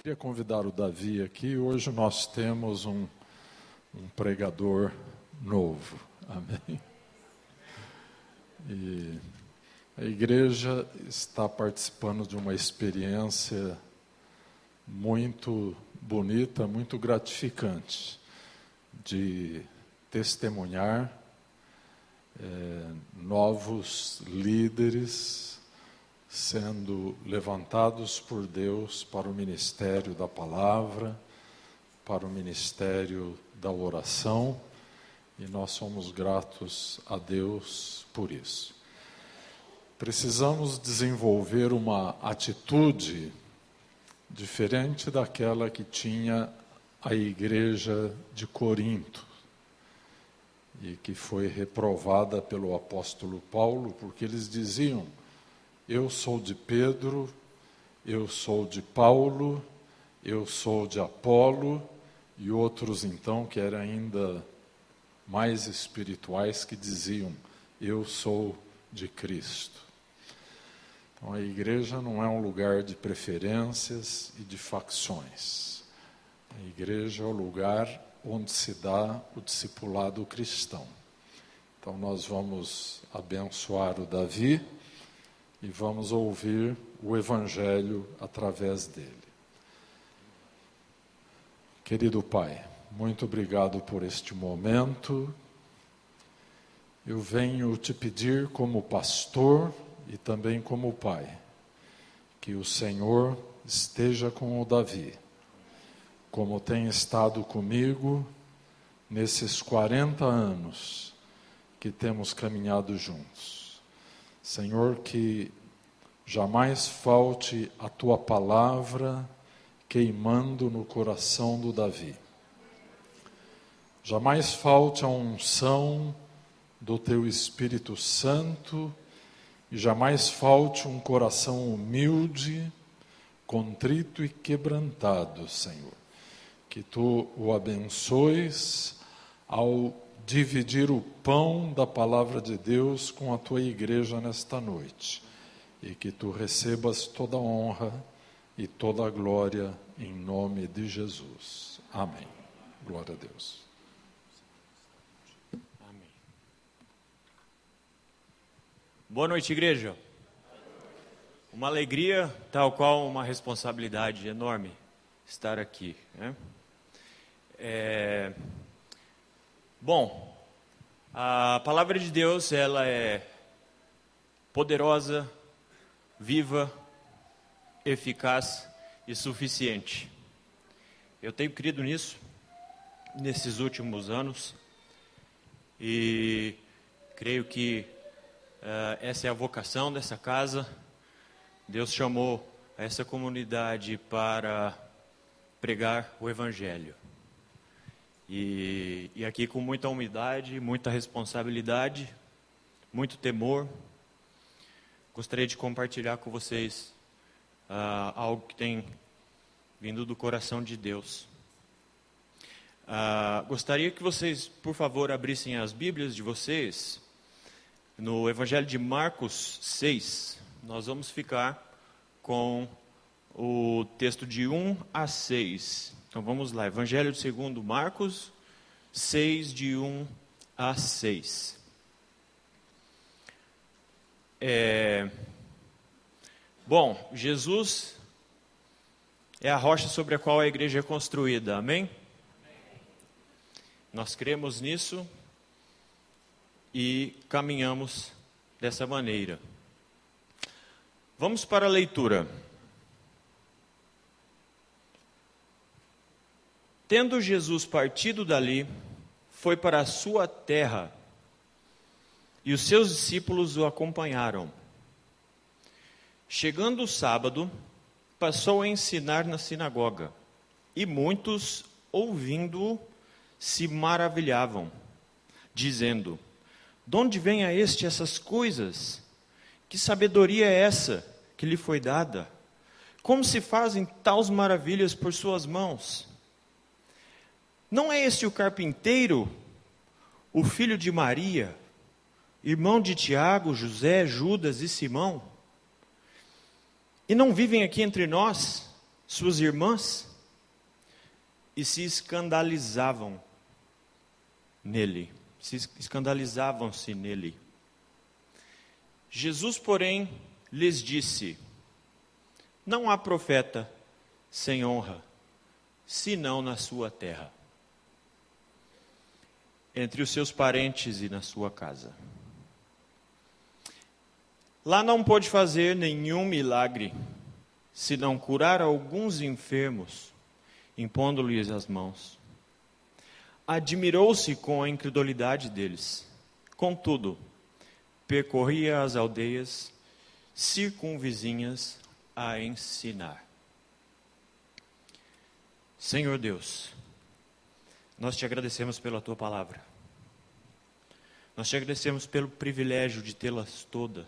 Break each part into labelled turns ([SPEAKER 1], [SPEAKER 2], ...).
[SPEAKER 1] Queria convidar o Davi aqui. Hoje nós temos um pregador novo. Amém? E a igreja está participando de uma experiência muito bonita, muito gratificante, de testemunhar novos líderes sendo levantados por Deus para o ministério da palavra, para o ministério da oração, e nós somos gratos a Deus por isso. Precisamos desenvolver uma atitude diferente daquela que tinha a igreja de Corinto, e que foi reprovada pelo apóstolo Paulo, porque eles diziam: eu sou de Pedro, eu sou de Paulo, eu sou de Apolo, e outros então que eram ainda mais espirituais que diziam: eu sou de Cristo. Então a igreja não é um lugar de preferências e de facções. A igreja é o lugar onde se dá o discipulado cristão. Então nós vamos abençoar o Davi e vamos ouvir o Evangelho através dele. Querido Pai, muito obrigado por este momento. Eu venho te pedir como pastor e também como pai, que o Senhor esteja com o Davi, como tem estado comigo nesses 40 anos que temos caminhado juntos. Senhor, que jamais falte a Tua palavra queimando no coração do Davi. Jamais falte a unção do Teu Espírito Santo e jamais falte um coração humilde, contrito e quebrantado, Senhor. Que Tu o abençoes ao dividir o pão da palavra de Deus com a Tua igreja nesta noite. E que Tu recebas toda a honra e toda a glória em nome de Jesus. Amém. Glória a Deus.
[SPEAKER 2] Amém. Boa noite, igreja. Uma alegria, tal qual uma responsabilidade enorme estar aqui, né? Bom, a palavra de Deus, ela é poderosa, viva, eficaz e suficiente. Eu tenho crido nisso nesses últimos anos e creio que essa é a vocação dessa casa. Deus chamou essa comunidade para pregar o Evangelho. E aqui com muita humildade, muita responsabilidade, muito temor, gostaria de compartilhar com vocês algo que tem vindo do coração de Deus. Gostaria que vocês, por favor, abrissem as Bíblias de vocês no Evangelho de Marcos 6. Nós vamos ficar com o texto de 1 a 6. Então vamos lá, Evangelho segundo Marcos 6, de 1 a 6. Bom, Jesus é a rocha sobre a qual a igreja é construída, amém? Nós cremos nisso e caminhamos dessa maneira. Vamos para a leitura. Tendo Jesus partido dali, foi para a sua terra, e os seus discípulos o acompanharam. Chegando o sábado, passou a ensinar na sinagoga, e muitos, ouvindo-o, se maravilhavam, dizendo: de onde vem a este essas coisas? Que sabedoria é essa que lhe foi dada? Como se fazem tais maravilhas por suas mãos? Não é este o carpinteiro, o filho de Maria, irmão de Tiago, José, Judas e Simão? E não vivem aqui entre nós? suas irmãs e se escandalizavam nele. Escandalizavam-se nele. Jesus, porém, lhes disse: não há profeta sem honra, senão na sua terra, entre os seus parentes e na sua casa. Lá não pôde fazer nenhum milagre, senão curar alguns enfermos, impondo-lhes as mãos. Admirou-se com a incredulidade deles. Contudo, percorria as aldeias circunvizinhas a ensinar. Senhor Deus, nós te agradecemos pela tua palavra. Nós te agradecemos pelo privilégio de tê-las todas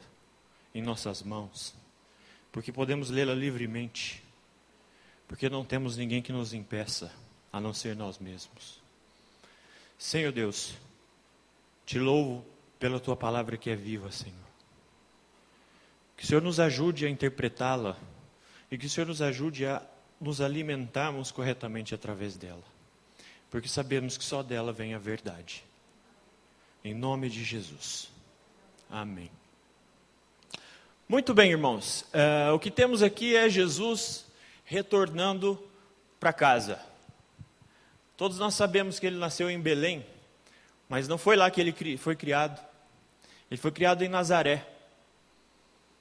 [SPEAKER 2] em nossas mãos, porque podemos lê-la livremente, porque não temos ninguém que nos impeça, a não ser nós mesmos. Senhor Deus, te louvo pela tua palavra que é viva, Senhor. Que o Senhor nos ajude a interpretá-la e que o Senhor nos ajude a nos alimentarmos corretamente através dela, porque sabemos que só dela vem a verdade. Em nome de Jesus. Amém. Muito bem, irmãos. O que temos aqui é Jesus retornando para casa. Todos nós sabemos que ele nasceu em Belém, mas não foi lá que ele foi criado. Ele foi criado em Nazaré.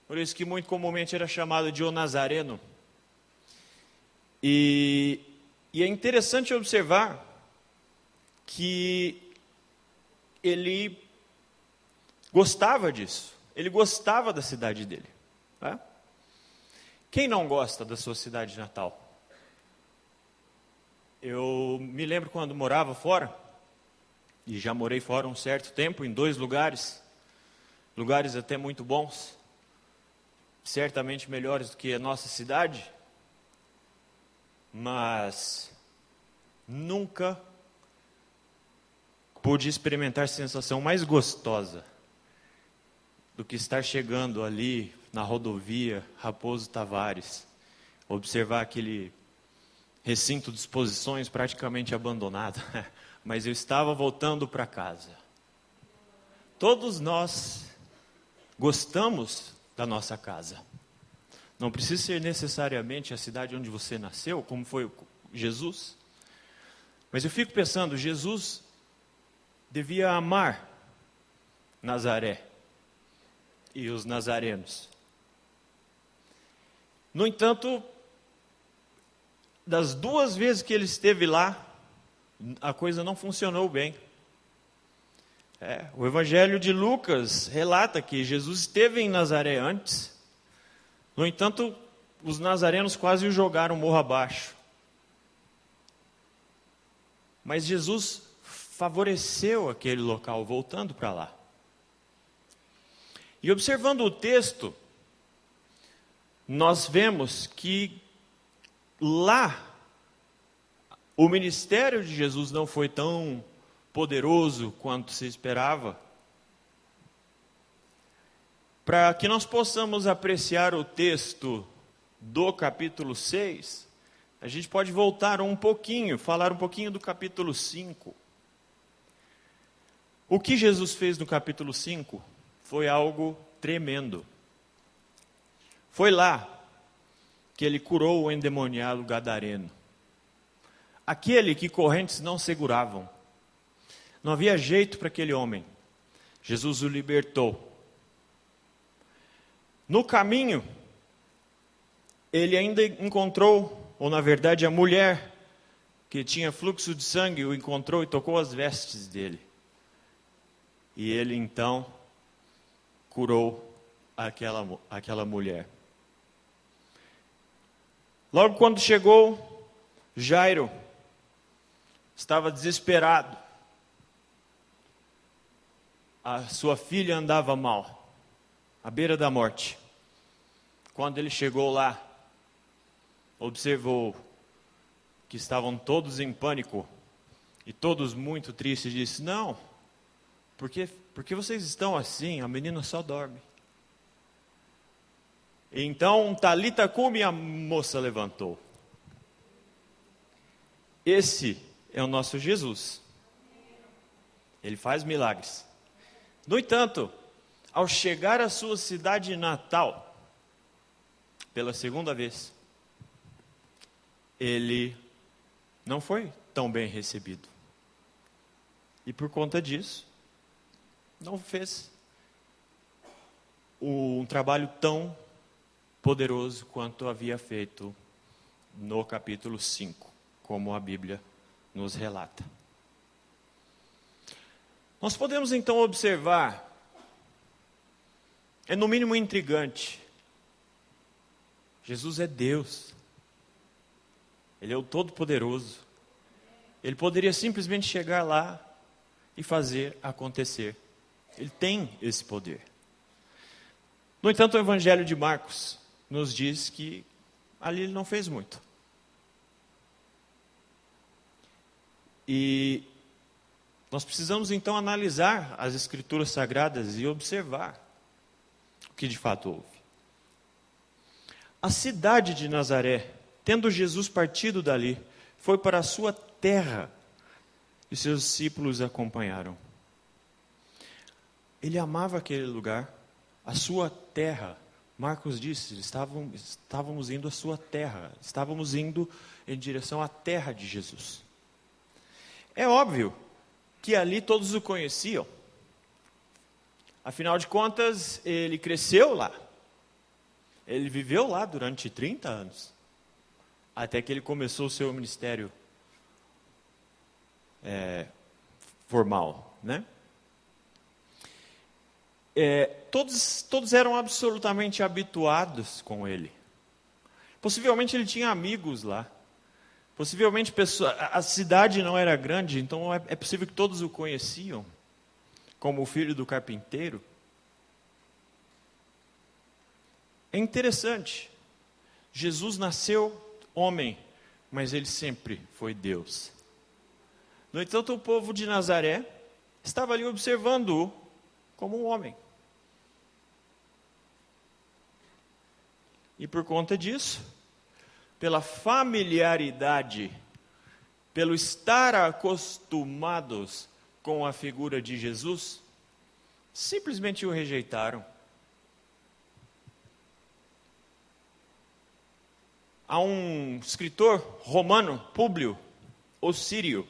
[SPEAKER 2] Por isso que muito comumente era chamado de o Nazareno. E é interessante observar que ele gostava disso. Ele gostava da cidade dele. Né? Quem não gosta da sua cidade natal? Eu me lembro quando morava fora, e já morei fora um certo tempo, em 2 lugares até muito bons, certamente melhores do que a nossa cidade, mas nunca pude experimentar sensação mais gostosa do que estar chegando ali na rodovia Raposo Tavares, observar aquele recinto de exposições praticamente abandonado, mas eu estava voltando para casa. Todos nós gostamos da nossa casa. Não precisa ser necessariamente a cidade onde você nasceu, como foi Jesus, mas eu fico pensando, Jesus devia amar Nazaré e os nazarenos. No entanto, das 2 vezes que ele esteve lá, a coisa não funcionou bem. O Evangelho de Lucas relata que Jesus esteve em Nazaré antes. No entanto, os nazarenos quase o jogaram morro abaixo. Mas Jesus favoreceu aquele local, voltando para lá. E observando o texto, nós vemos que lá, o ministério de Jesus não foi tão poderoso quanto se esperava. Para que nós possamos apreciar o texto do capítulo 6, a gente pode voltar um pouquinho, falar um pouquinho do capítulo 5. O que Jesus fez no capítulo 5 foi algo tremendo. Foi lá que ele curou o endemoniado gadareno. Aquele que correntes não seguravam. Não havia jeito para aquele homem. Jesus o libertou. No caminho, ele ainda encontrou, ou na verdade a mulher que tinha fluxo de sangue o encontrou e tocou as vestes dele. E ele então curou aquela mulher. Logo quando chegou, Jairo estava desesperado. A sua filha andava mal, à beira da morte. Quando ele chegou lá, observou que estavam todos em pânico e todos muito tristes, e disse: não, por que vocês estão assim? A menina só dorme. Então, Talita cumi, a moça levantou. Esse é o nosso Jesus. Ele faz milagres. No entanto, ao chegar à sua cidade natal, pela segunda vez, ele não foi tão bem recebido. E por conta disso, não fez um trabalho tão poderoso quanto havia feito no capítulo 5, como a Bíblia nos relata. Nós podemos então observar, é no mínimo intrigante, Jesus é Deus, Ele é o Todo-Poderoso, Ele poderia simplesmente chegar lá e fazer acontecer, Ele tem esse poder. No entanto, o Evangelho de Marcos nos diz que ali Ele não fez muito. E nós precisamos então analisar as Escrituras Sagradas e observar o que de fato houve. A cidade de Nazaré, tendo Jesus partido dali, foi para a sua terra e seus discípulos acompanharam. Ele amava aquele lugar, a sua terra. Marcos disse, estávamos indo à sua terra, estávamos indo em direção à terra de Jesus. É óbvio que ali todos o conheciam. Afinal de contas, ele cresceu lá. Ele viveu lá durante 30 anos. Até que ele começou o seu ministério formal, né? Todos eram absolutamente habituados com ele. Possivelmente ele tinha amigos lá. Possivelmente a cidade não era grande, então é possível que todos o conheciam como o filho do carpinteiro. É interessante, Jesus nasceu homem, mas ele sempre foi Deus. No entanto, o povo de Nazaré estava ali observando-o como um homem. E por conta disso, pela familiaridade, pelo estar acostumados com a figura de Jesus, simplesmente o rejeitaram. Há um escritor romano, Públio Ossírio,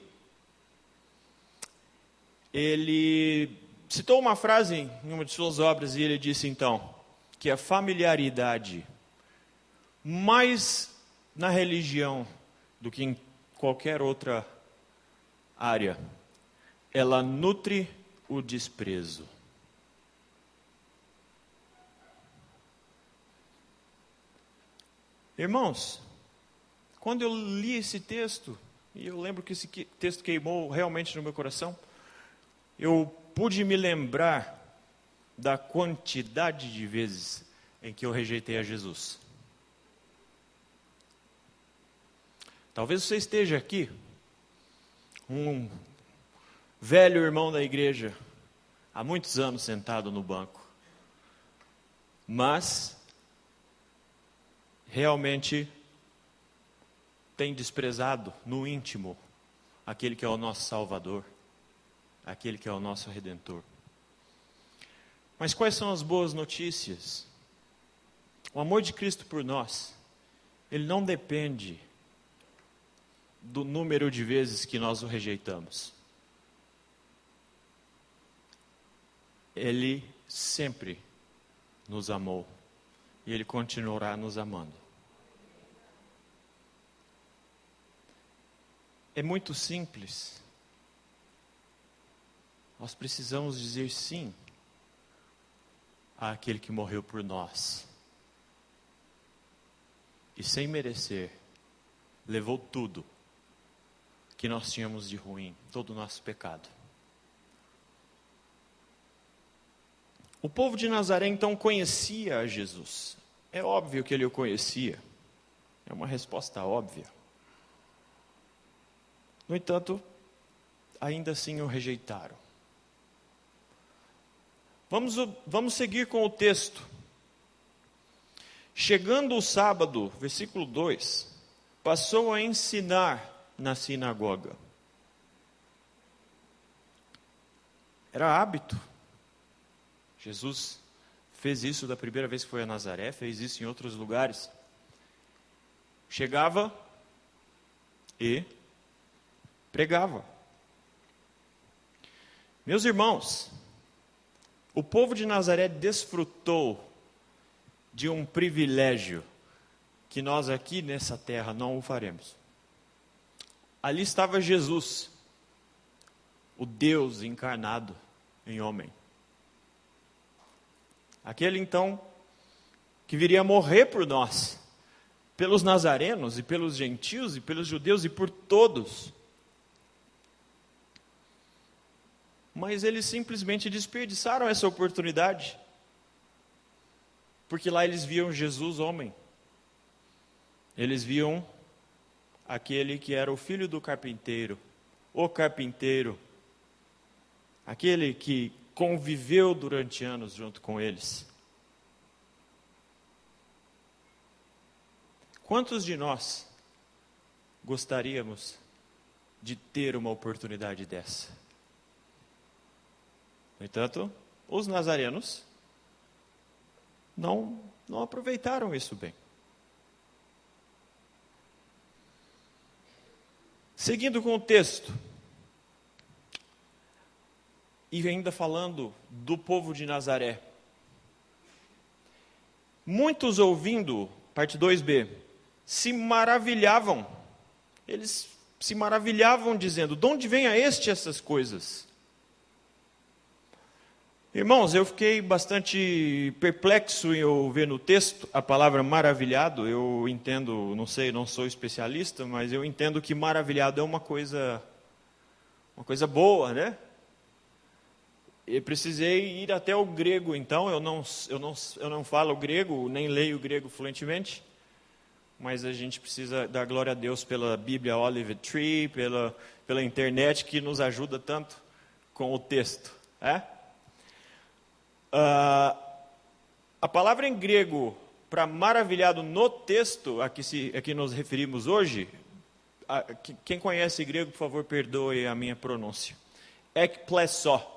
[SPEAKER 2] ele citou uma frase em uma de suas obras e ele disse então, que a familiaridade, mais na religião do que em qualquer outra área, ela nutre o desprezo. Irmãos, quando eu li esse texto, e eu lembro que esse texto queimou realmente no meu coração, eu pude me lembrar da quantidade de vezes em que eu rejeitei a Jesus. Talvez você esteja aqui, um velho irmão da igreja, há muitos anos sentado no banco, mas realmente tem desprezado no íntimo aquele que é o nosso Salvador, aquele que é o nosso Redentor. Mas quais são as boas notícias? O amor de Cristo por nós, ele não depende do número de vezes que nós o rejeitamos. Ele sempre nos amou e Ele continuará nos amando. É muito simples. Nós precisamos dizer sim àquele que morreu por nós. E sem merecer, levou tudo que nós tínhamos de ruim, todo o nosso pecado. O povo de Nazaré então conhecia a Jesus. É óbvio que ele o conhecia. É uma resposta óbvia. No entanto, ainda assim o rejeitaram. Vamos seguir com o texto. Chegando o sábado, versículo 2, passou a ensinar na sinagoga. Era hábito. Jesus fez isso da primeira vez que foi a Nazaré, fez isso em outros lugares. Chegava e pregava. Meus irmãos, o povo de Nazaré desfrutou de um privilégio que nós aqui nessa terra não o faremos. Ali estava Jesus, o Deus encarnado em homem. Aquele então que viria morrer por nós, pelos nazarenos e pelos gentios e pelos judeus e por todos. Mas eles simplesmente desperdiçaram essa oportunidade, porque lá eles viam Jesus homem. Eles viam aquele que era o filho do carpinteiro, o carpinteiro, aquele que conviveu durante anos junto com eles. Quantos de nós gostaríamos de ter uma oportunidade dessa? No entanto, os nazarenos não aproveitaram isso bem. Seguindo com o texto, e ainda falando do povo de Nazaré. Muitos ouvindo, parte 2b, se maravilhavam. Eles se maravilhavam dizendo, de onde vem a este essas coisas? Irmãos, eu fiquei bastante perplexo em ouvir no texto a palavra maravilhado. Eu entendo, não sei, não sou especialista, mas eu entendo que maravilhado é uma coisa boa, né? Eu precisei ir até o grego, então, eu não falo grego, nem leio grego fluentemente, mas a gente precisa dar glória a Deus pela Bíblia Olive Tree, pela internet, que nos ajuda tanto com o texto. A palavra em grego para maravilhado no texto, a que nos referimos hoje, quem conhece grego, por favor, perdoe a minha pronúncia. Ekplesso,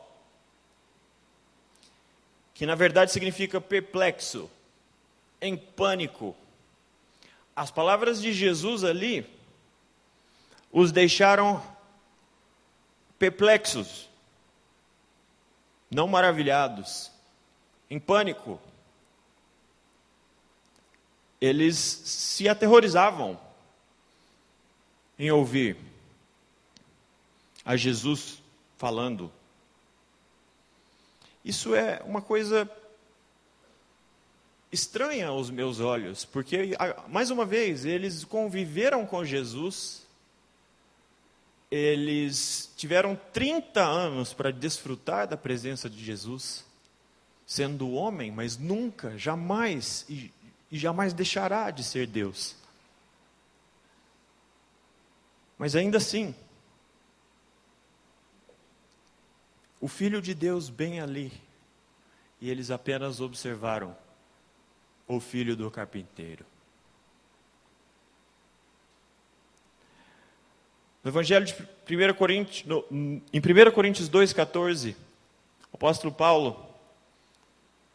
[SPEAKER 2] que na verdade significa perplexo, em pânico. As palavras de Jesus ali os deixaram perplexos, não maravilhados, em pânico. Eles se aterrorizavam em ouvir a Jesus falando. Isso é uma coisa estranha aos meus olhos, porque, mais uma vez, eles conviveram com Jesus, eles tiveram 30 anos para desfrutar da presença de Jesus, sendo homem, mas nunca, jamais, e jamais deixará de ser Deus. Mas ainda assim, o Filho de Deus bem ali, e eles apenas observaram o filho do carpinteiro. No Evangelho de 1 Coríntios, em 1 Coríntios 2,14, o apóstolo Paulo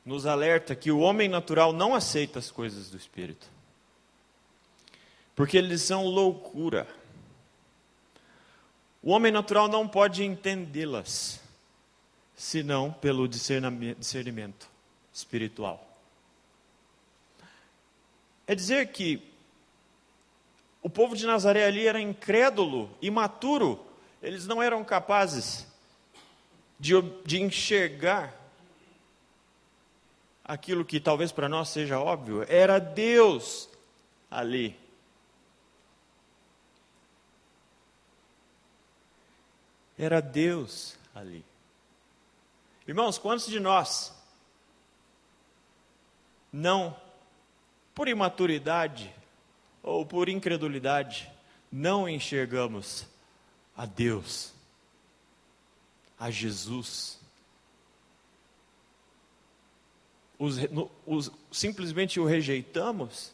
[SPEAKER 2] nos alerta que o homem natural não aceita as coisas do Espírito, porque eles são loucura. O homem natural não pode entendê-las, senão pelo discernimento espiritual. É dizer que o povo de Nazaré ali era incrédulo, imaturo, eles não eram capazes de enxergar aquilo que talvez para nós seja óbvio, era Deus ali. Era Deus ali. Irmãos, quantos de nós não, por imaturidade ou por incredulidade, não enxergamos a Deus, a Jesus? Simplesmente o rejeitamos?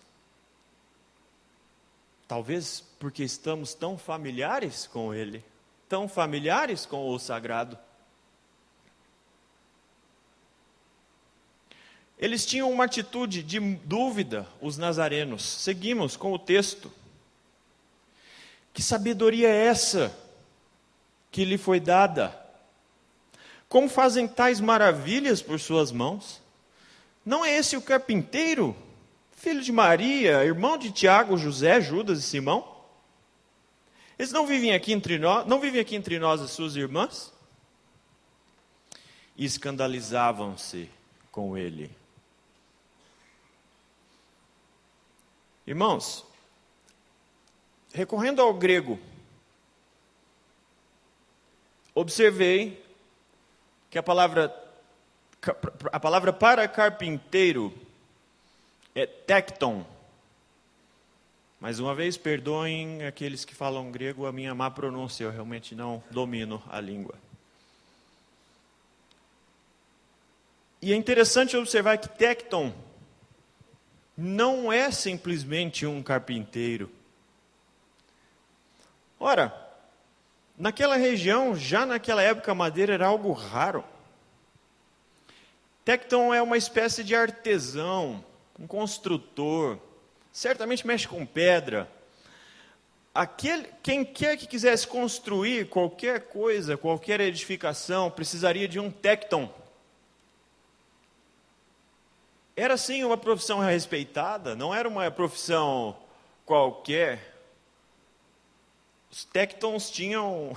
[SPEAKER 2] Talvez porque estamos tão familiares com ele, tão familiares com o sagrado. Eles tinham uma atitude de dúvida, os nazarenos. Seguimos com o texto. Que sabedoria é essa que lhe foi dada? Como fazem tais maravilhas por suas mãos? Não é esse o carpinteiro, filho de Maria, irmão de Tiago, José, Judas e Simão? Eles não vivem aqui entre nós as suas irmãs? E escandalizavam-se com ele. Irmãos, recorrendo ao grego, observei que a palavra para carpinteiro é tekton. Mais uma vez, perdoem aqueles que falam grego a minha má pronúncia, eu realmente não domino a língua. E é interessante observar que tekton não é simplesmente um carpinteiro. Ora, naquela região, já naquela época, a madeira era algo raro. Tekton é uma espécie de artesão, um construtor, certamente mexe com pedra. Quem quer que quisesse construir qualquer coisa, qualquer edificação, precisaria de um tekton. Era sim uma profissão respeitada, não era uma profissão qualquer. Os tektons tinham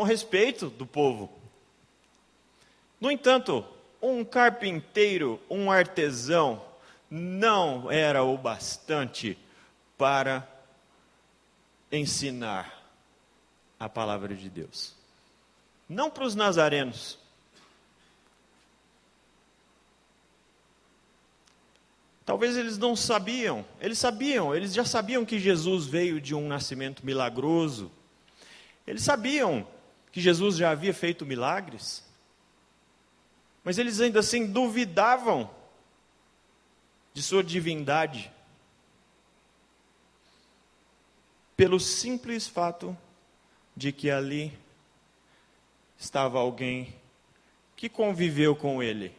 [SPEAKER 2] respeito do povo. No entanto, um carpinteiro, um artesão, não era o bastante para ensinar a palavra de Deus. Não para os nazarenos. Talvez eles não sabiam, eles já sabiam que Jesus veio de um nascimento milagroso. Eles sabiam que Jesus já havia feito milagres. Mas eles ainda assim duvidavam de sua divindade. Pelo simples fato de que ali estava alguém que conviveu com eles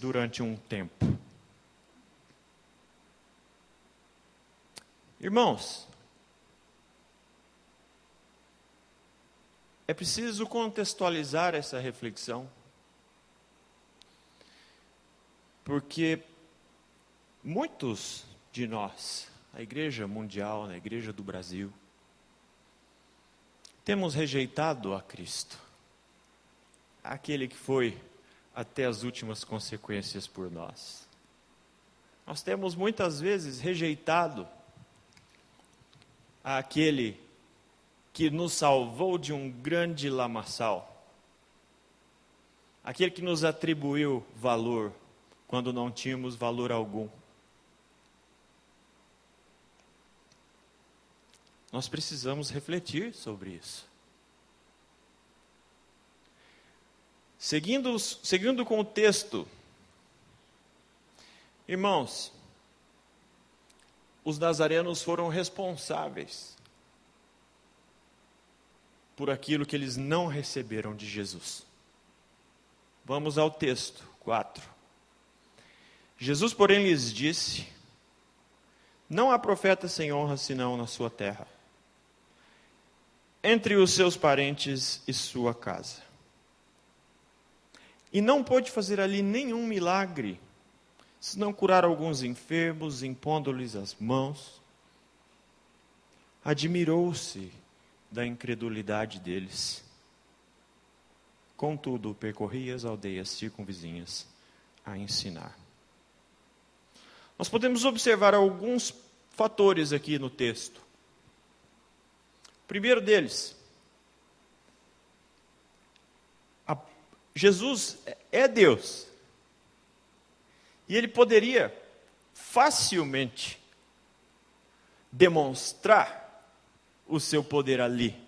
[SPEAKER 2] durante um tempo. Irmãos, é preciso contextualizar essa reflexão, porque muitos de nós, a Igreja Mundial, a Igreja do Brasil, temos rejeitado a Cristo, aquele que foi até as últimas consequências por nós. Nós temos muitas vezes rejeitado aquele que nos salvou de um grande lamaçal, aquele que nos atribuiu valor quando não tínhamos valor algum. Nós precisamos refletir sobre isso. Seguindo com o texto, irmãos, os nazarenos foram responsáveis por aquilo que eles não receberam de Jesus. Vamos ao texto 4. Jesus, porém, lhes disse: não há profeta sem honra senão na sua terra, entre os seus parentes e sua casa. E não pôde fazer ali nenhum milagre, senão curar alguns enfermos, impondo-lhes as mãos. Admirou-se da incredulidade deles. Contudo, percorria as aldeias circunvizinhas a ensinar. Nós podemos observar alguns fatores aqui no texto. O primeiro deles, Jesus é Deus. E ele poderia facilmente demonstrar o seu poder ali.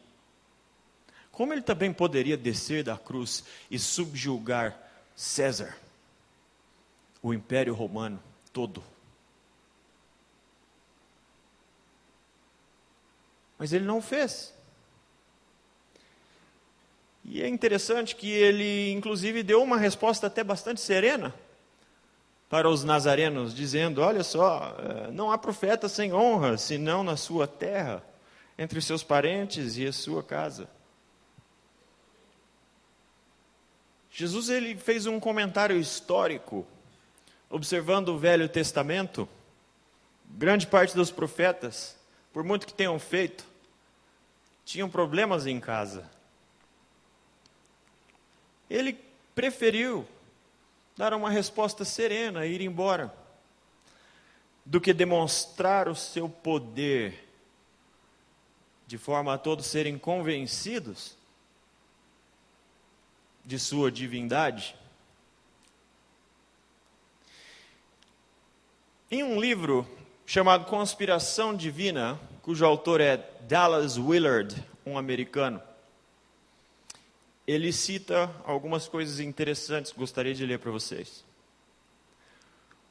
[SPEAKER 2] Como ele também poderia descer da cruz e subjugar César, o Império Romano todo. Mas ele não o fez. E é interessante que ele, inclusive, deu uma resposta até bastante serena para os nazarenos, dizendo: olha só, não há profeta sem honra, senão na sua terra, entre os seus parentes e a sua casa. Jesus ele fez um comentário histórico, observando o Velho Testamento. Grande parte dos profetas, por muito que tenham feito, tinham problemas em casa. Ele preferiu dar uma resposta serena e ir embora, do que demonstrar o seu poder, de forma a todos serem convencidos de sua divindade. Em um livro chamado Conspiração Divina, cujo autor é Dallas Willard, um americano, ele cita algumas coisas interessantes que gostaria de ler para vocês.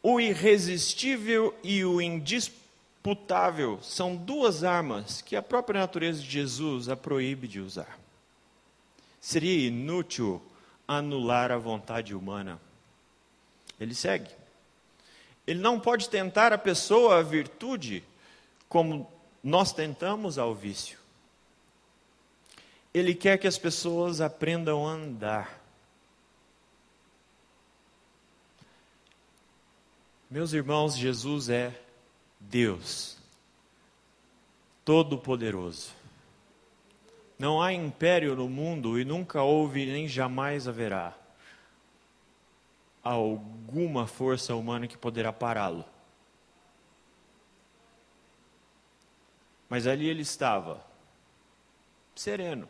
[SPEAKER 2] O irresistível e o indisputável são duas armas que a própria natureza de Jesus a proíbe de usar. Seria inútil anular a vontade humana. Ele segue. Ele não pode tentar a pessoa à virtude como nós tentamos ao vício. Ele quer que as pessoas aprendam a andar. Meus irmãos, Jesus é Deus, Todo-Poderoso. Não há império no mundo, e nunca houve nem jamais haverá alguma força humana que poderá pará-lo. Mas ali ele estava, sereno.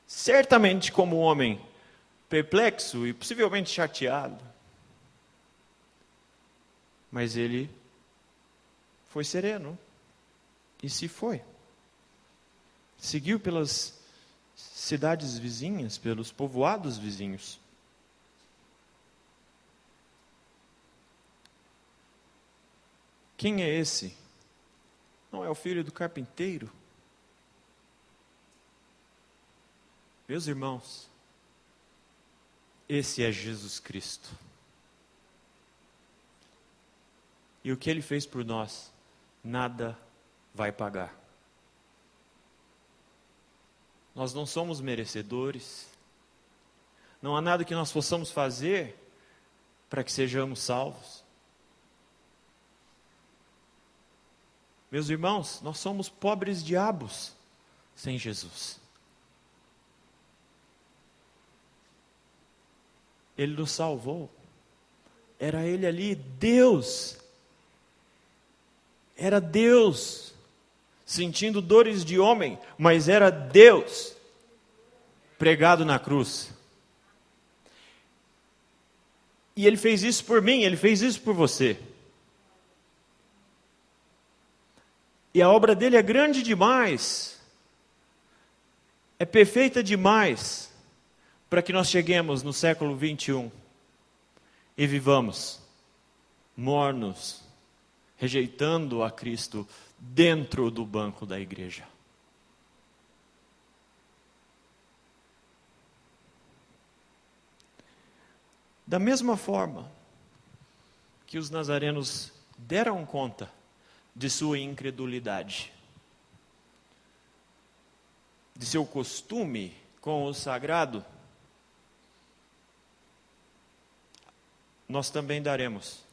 [SPEAKER 2] Certamente como um homem perplexo e possivelmente chateado. Mas ele foi sereno e se foi. Seguiu pelas cidades vizinhas, pelos povoados vizinhos. Quem é esse? Não é o filho do carpinteiro? Meus irmãos, esse é Jesus Cristo. E o que Ele fez por nós, nada vai pagar. Nós não somos merecedores. Não há nada que nós possamos fazer para que sejamos salvos. Meus irmãos, nós somos pobres diabos sem Jesus. Ele nos salvou. Era Ele ali, Deus. Era Deus, sentindo dores de homem, mas era Deus, pregado na cruz. E Ele fez isso por mim, Ele fez isso por você. E a obra dele é grande demais, é perfeita demais, para que nós cheguemos no século 21 e vivamos mornos, rejeitando a Cristo dentro do banco da igreja. Da mesma forma que os nazarenos deram conta de sua incredulidade, de seu costume com o sagrado, nós também daremos.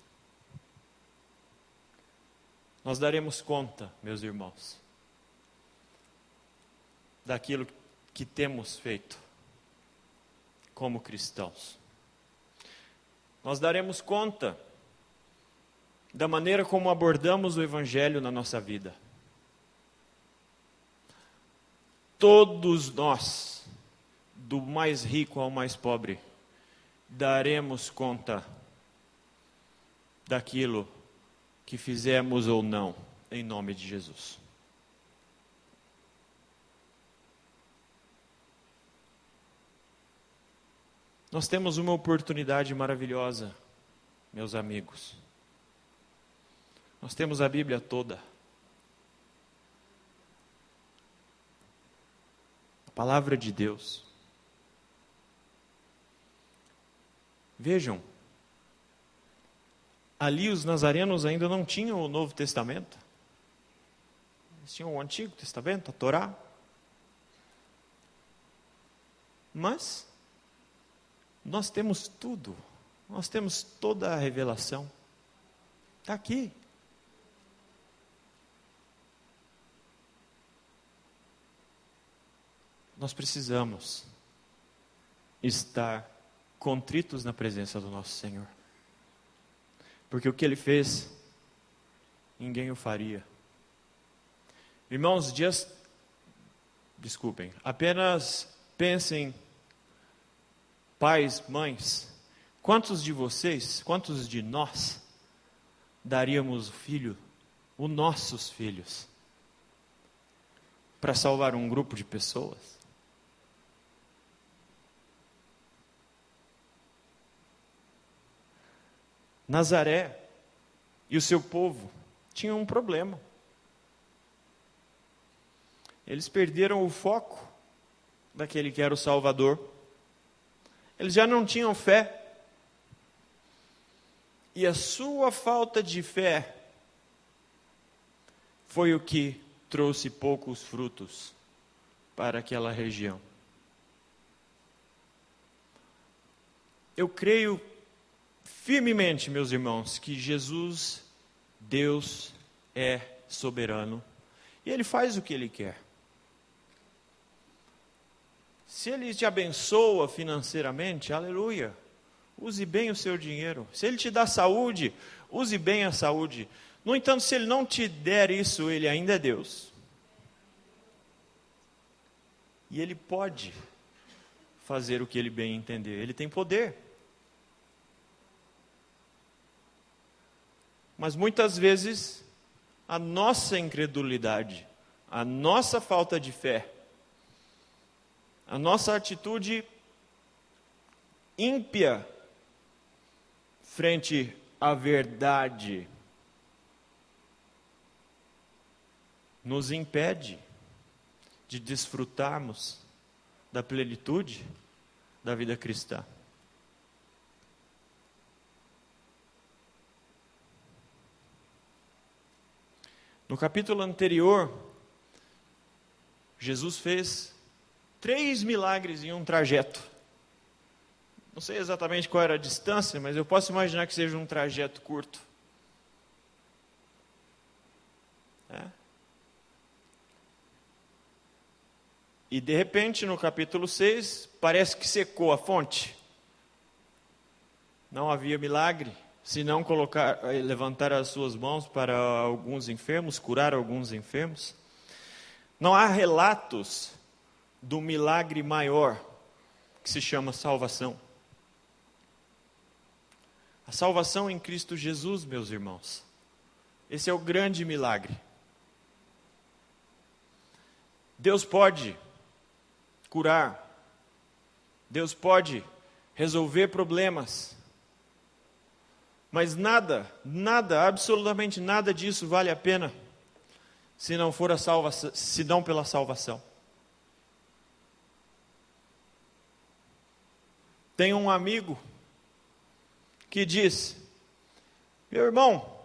[SPEAKER 2] Nós daremos conta, meus irmãos, daquilo que temos feito como cristãos. Nós daremos conta da maneira como abordamos o Evangelho na nossa vida. Todos nós, do mais rico ao mais pobre, daremos conta daquilo que fizemos ou não, em nome de Jesus. Nós temos uma oportunidade maravilhosa, meus amigos. Nós temos a Bíblia toda. palavra de Deus. Vejam, ali os nazarenos ainda não tinham o Novo Testamento. Eles tinham o Antigo Testamento, a Torá. Mas nós temos tudo. Nós temos toda a revelação. Está aqui. Nós precisamos estar contritos na presença do nosso Senhor. Porque o que Ele fez, ninguém o faria. Irmãos, apenas pensem, pais, mães, quantos de vocês, quantos de nós, daríamos o filho, os nossos filhos, para salvar um grupo de pessoas? Nazaré e o seu povo tinham um problema. Eles perderam o foco daquele que era o Salvador. Eles já não tinham fé. E a sua falta de fé foi o que trouxe poucos frutos para aquela região. Eu creio firmemente, meus irmãos, que Jesus, Deus, é soberano e Ele faz o que Ele quer. Se Ele te abençoa financeiramente, aleluia, use bem o seu dinheiro. Se Ele te dá saúde, use bem a saúde. No entanto, se Ele não te der isso, Ele ainda é Deus. E Ele pode fazer o que Ele bem entender. Ele tem poder. Mas muitas vezes, a nossa incredulidade, a nossa falta de fé, a nossa atitude ímpia frente à verdade, nos impede de desfrutarmos da plenitude da vida cristã. No capítulo anterior, Jesus fez 3 milagres em um trajeto. Não sei exatamente qual era a distância, mas eu posso imaginar que seja um trajeto curto. E de repente, no capítulo 6, parece que secou a fonte. Não havia milagre, senão levantar as suas mãos para alguns enfermos, curar alguns enfermos. Não há relatos do milagre maior, que se chama salvação. A salvação em Cristo Jesus, meus irmãos. Esse é o grande milagre. Deus pode curar. Deus pode resolver problemas. Mas nada, absolutamente nada disso vale a pena se não for a salvação, se não pela salvação. Tem um amigo que diz: meu irmão,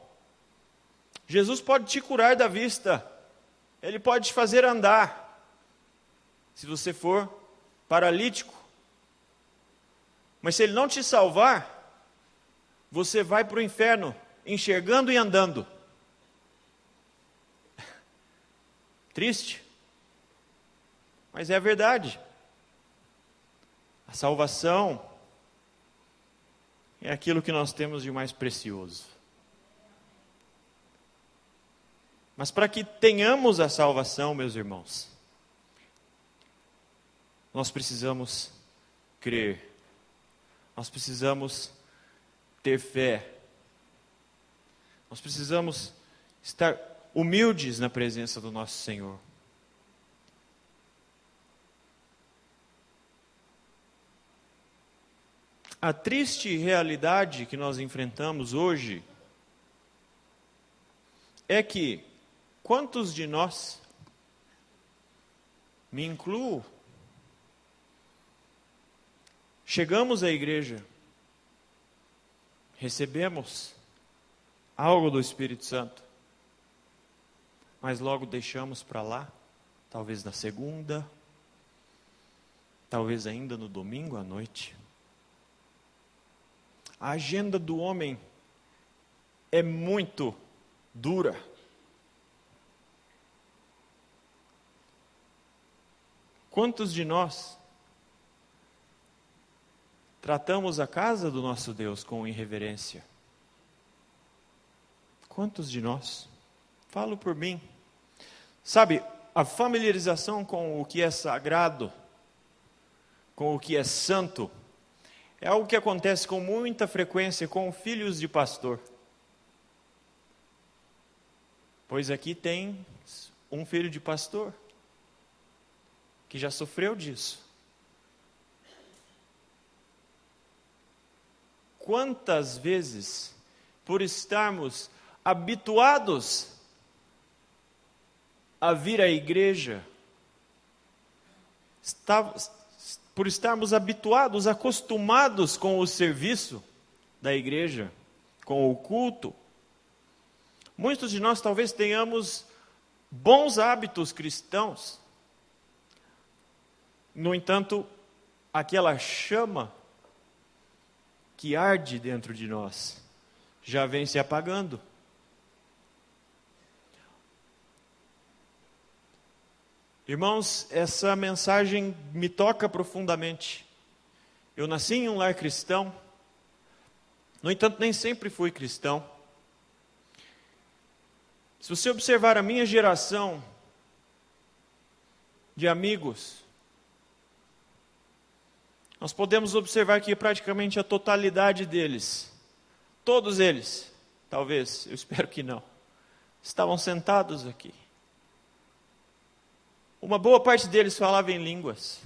[SPEAKER 2] Jesus pode te curar da vista, Ele pode te fazer andar, se você for paralítico. Mas se Ele não te salvar, você vai para o inferno, enxergando e andando. Triste, mas é a verdade. A salvação é aquilo que nós temos de mais precioso. Mas para que tenhamos a salvação, meus irmãos, nós precisamos crer. Nós precisamos ter fé. Nós precisamos estar humildes na presença do nosso Senhor. A triste realidade que nós enfrentamos hoje é que quantos de nós, me incluo chegamos à igreja, recebemos algo do Espírito Santo, mas logo deixamos para lá, talvez na segunda, talvez ainda no domingo à noite. A agenda do homem é muito dura. Quantos de nós tratamos a casa do nosso Deus com irreverência? Quantos de nós? Falo por mim. Sabe, a familiarização com o que é sagrado, com o que é santo, é algo que acontece com muita frequência com filhos de pastor. Pois aqui tem um filho de pastor que já sofreu disso. Quantas vezes, por estarmos habituados a vir à igreja, por estarmos habituados, acostumados com o serviço da igreja, com o culto, muitos de nós talvez tenhamos bons hábitos cristãos. No entanto, aquela chama que arde dentro de nós já vem se apagando. Irmãos, essa mensagem me toca profundamente. Eu nasci em um lar cristão, no entanto, nem sempre fui cristão. Se você observar a minha geração de amigos, nós podemos observar que praticamente a totalidade deles, todos eles, talvez, eu espero que não, estavam sentados aqui. Uma boa parte deles falava em línguas.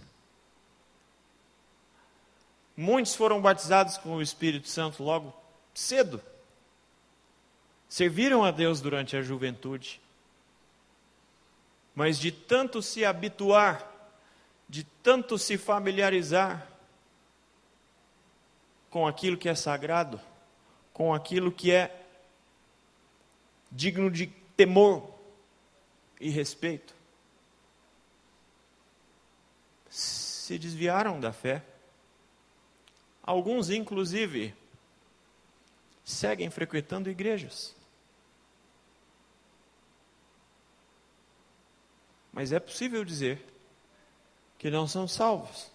[SPEAKER 2] Muitos foram batizados com o Espírito Santo logo cedo. Serviram a Deus durante a juventude. Mas de tanto se habituar, de tanto se familiarizar com aquilo que é sagrado, com aquilo que é digno de temor e respeito, se desviaram da fé. Alguns, inclusive, seguem frequentando igrejas. Mas é possível dizer que não são salvos.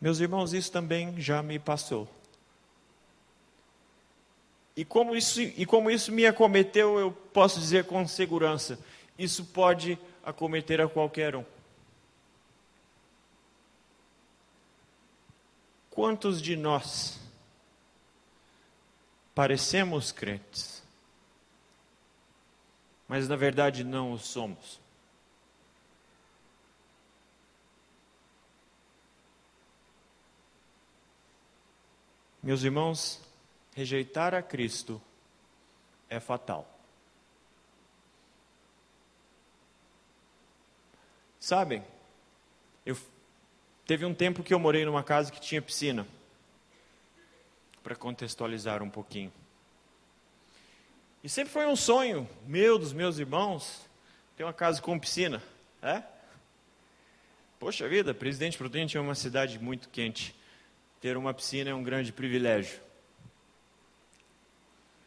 [SPEAKER 2] Meus irmãos, isso também já me passou. E como isso me acometeu, eu posso dizer com segurança, isso pode acometer a qualquer um. Quantos de nós parecemos crentes, mas na verdade não o somos? Meus irmãos, rejeitar a Cristo é fatal. Sabem, teve um tempo que eu morei numa casa que tinha piscina, para contextualizar um pouquinho. E sempre foi um sonho dos meus irmãos, ter uma casa com piscina. Poxa vida, Presidente Prudente é uma cidade muito quente. Ter uma piscina é um grande privilégio.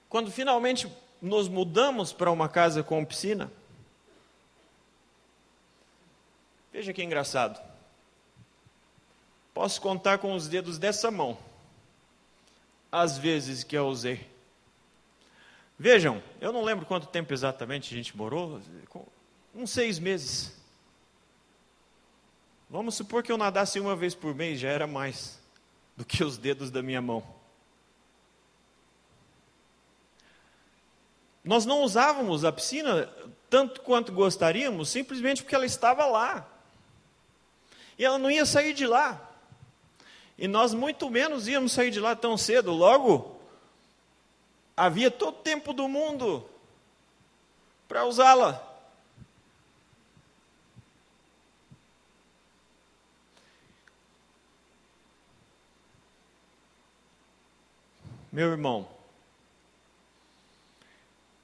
[SPEAKER 2] Quando finalmente nos mudamos para uma casa com piscina, veja que engraçado. Posso contar com os dedos dessa mão as vezes que eu usei. Vejam, eu não lembro quanto tempo exatamente a gente morou, uns 6 meses. Vamos supor que eu nadasse uma vez por mês, já era mais do que os dedos da minha mão. Nós não usávamos a piscina tanto quanto gostaríamos, simplesmente porque ela estava lá. E ela não ia sair de lá. E nós muito menos íamos sair de lá tão cedo. Logo, havia todo o tempo do mundo para usá-la. Meu irmão,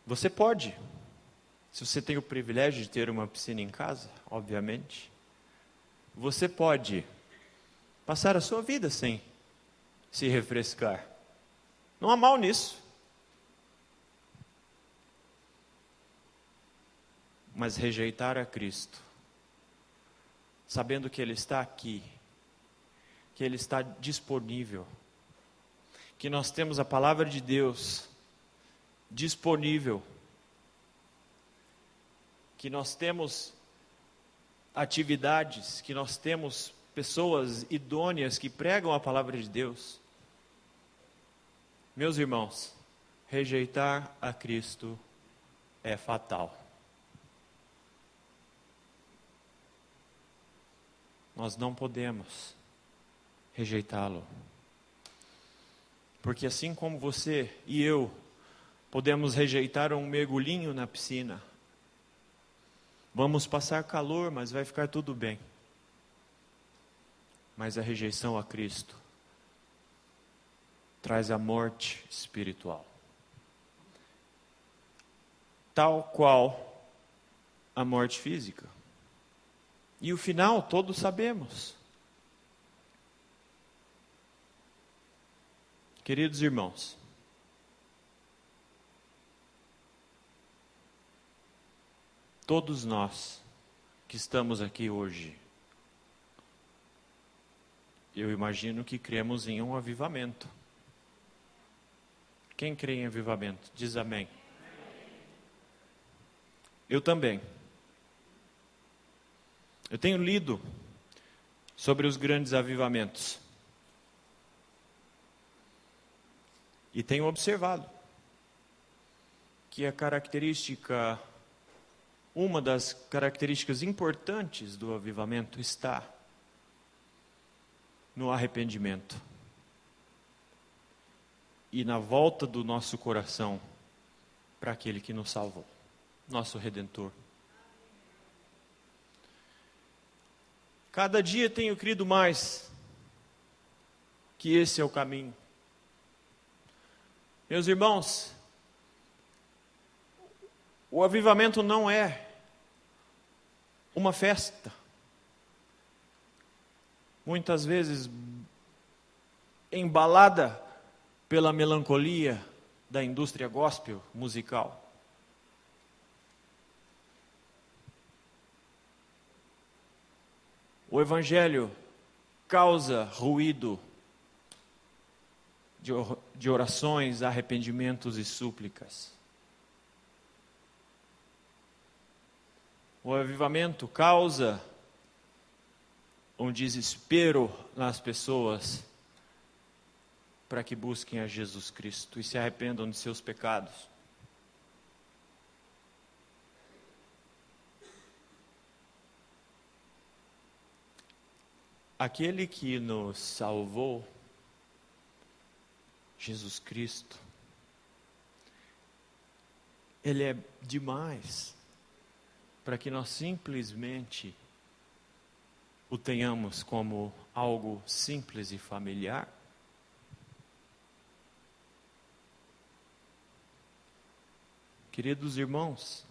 [SPEAKER 2] você pode, se você tem o privilégio de ter uma piscina em casa, obviamente, você pode passar a sua vida sem se refrescar. Não há mal nisso. Mas rejeitar a Cristo, sabendo que Ele está aqui, que Ele está disponível, que nós temos a palavra de Deus disponível, que nós temos atividades, que nós temos pessoas idôneas que pregam a palavra de Deus. Meus irmãos, rejeitar a Cristo é fatal. Nós não podemos rejeitá-lo. Porque assim como você e eu podemos rejeitar um mergulhinho na piscina, vamos passar calor, mas vai ficar tudo bem. Mas a rejeição a Cristo traz a morte espiritual. Tal qual a morte física. E o final todos sabemos. Queridos irmãos, todos nós que estamos aqui hoje, eu imagino que cremos em um avivamento. Quem crê em avivamento? Diz amém. Eu também. Eu tenho lido sobre os grandes avivamentos. E tenho observado que uma das características importantes do avivamento está no arrependimento e na volta do nosso coração para aquele que nos salvou, nosso Redentor. Cada dia tenho crido mais que esse é o caminho. Meus irmãos, o avivamento não é uma festa. Muitas vezes embalada pela melancolia da indústria gospel musical. O Evangelho causa ruído de orações, arrependimentos e súplicas. O avivamento causa um desespero nas pessoas para que busquem a Jesus Cristo e se arrependam de seus pecados. Aquele que nos salvou, Jesus Cristo, Ele é demais para que nós simplesmente o tenhamos como algo simples e familiar. Queridos irmãos,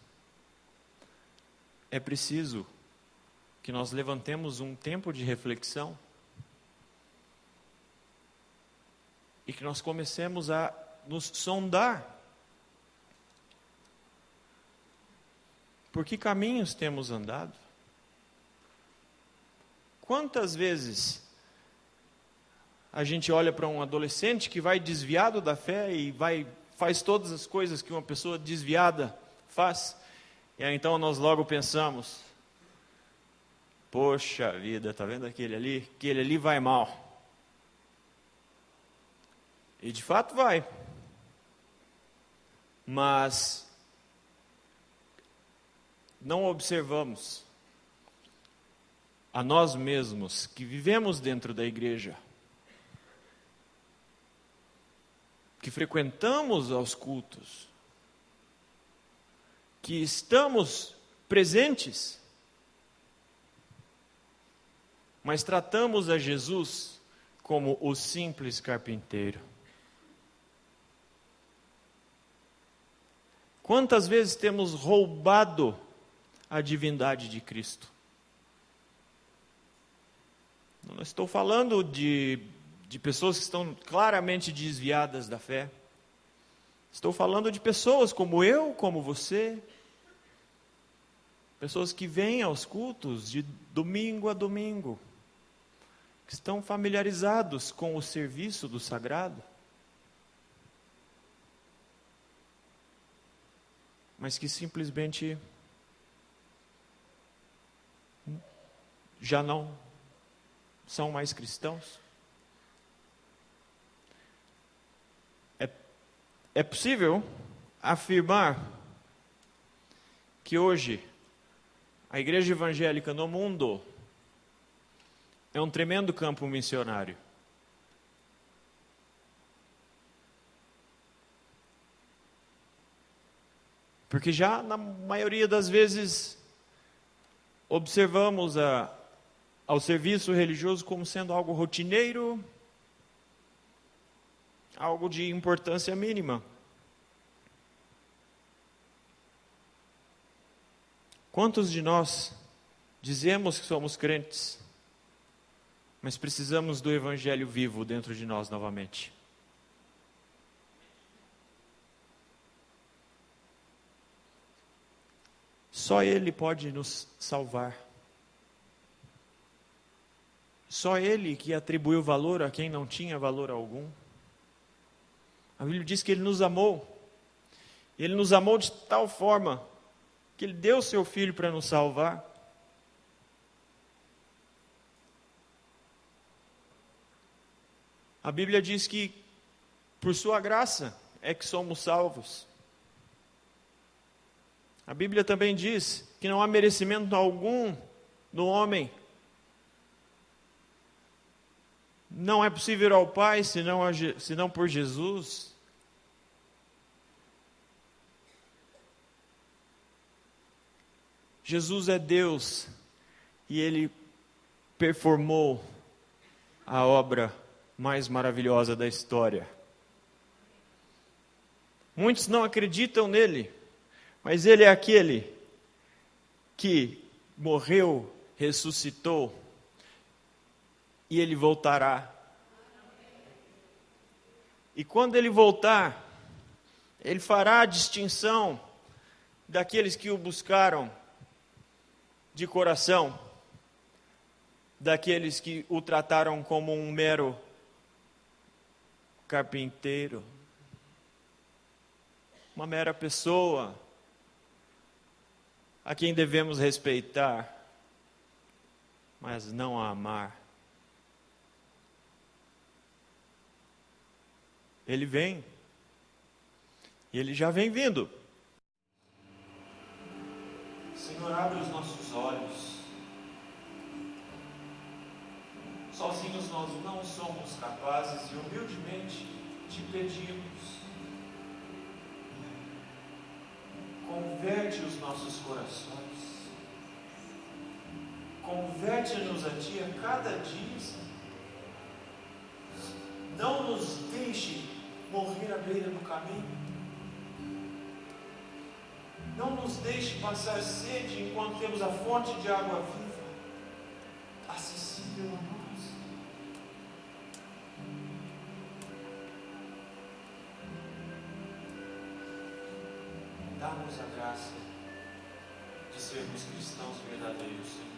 [SPEAKER 2] é preciso que nós levantemos um tempo de reflexão e que nós comecemos a nos sondar. Por que caminhos temos andado? Quantas vezes a gente olha para um adolescente que vai desviado da fé e faz todas as coisas que uma pessoa desviada faz, e aí então nós logo pensamos: poxa vida, está vendo aquele ali vai mal. E de fato vai. Mas não observamos a nós mesmos que vivemos dentro da igreja, que frequentamos aos cultos, que estamos presentes, mas tratamos a Jesus como o simples carpinteiro. Quantas vezes temos roubado a divindade de Cristo? Não estou falando de pessoas que estão claramente desviadas da fé. Estou falando de pessoas como eu, como você. Pessoas que vêm aos cultos de domingo a domingo, que estão familiarizados com o serviço do sagrado, mas que simplesmente já não são mais cristãos. É possível afirmar que hoje a igreja evangélica no mundo é um tremendo campo missionário. Porque já na maioria das vezes observamos ao serviço religioso como sendo algo rotineiro, algo de importância mínima. Quantos de nós dizemos que somos crentes, mas precisamos do Evangelho vivo dentro de nós novamente? Só Ele pode nos salvar. Só Ele que atribuiu valor a quem não tinha valor algum. A Bíblia diz que Ele nos amou. Ele nos amou de tal forma que Ele deu o Seu Filho para nos salvar. A Bíblia diz que por Sua graça é que somos salvos. A Bíblia também diz que não há merecimento algum no homem. Não é possível ir ao Pai senão por Jesus. Jesus é Deus e Ele performou a obra mais maravilhosa da história. Muitos não acreditam nele, mas Ele é aquele que morreu, ressuscitou, e Ele voltará. E quando Ele voltar, Ele fará a distinção daqueles que o buscaram de coração, daqueles que o trataram como um mero carpinteiro, uma mera pessoa a quem devemos respeitar, mas não a amar. Ele vem, e Ele já vem vindo. Senhor, abre os nossos olhos. Sozinhos nós não somos capazes e humildemente te pedimos. Converte os nossos corações. Converte-nos a Ti a cada dia, Senhor. Não nos deixe morrer à beira do caminho. Não nos deixe passar sede enquanto temos a fonte de água viva acessível a nós. Dá-nos a graça de sermos cristãos verdadeiros, Senhor.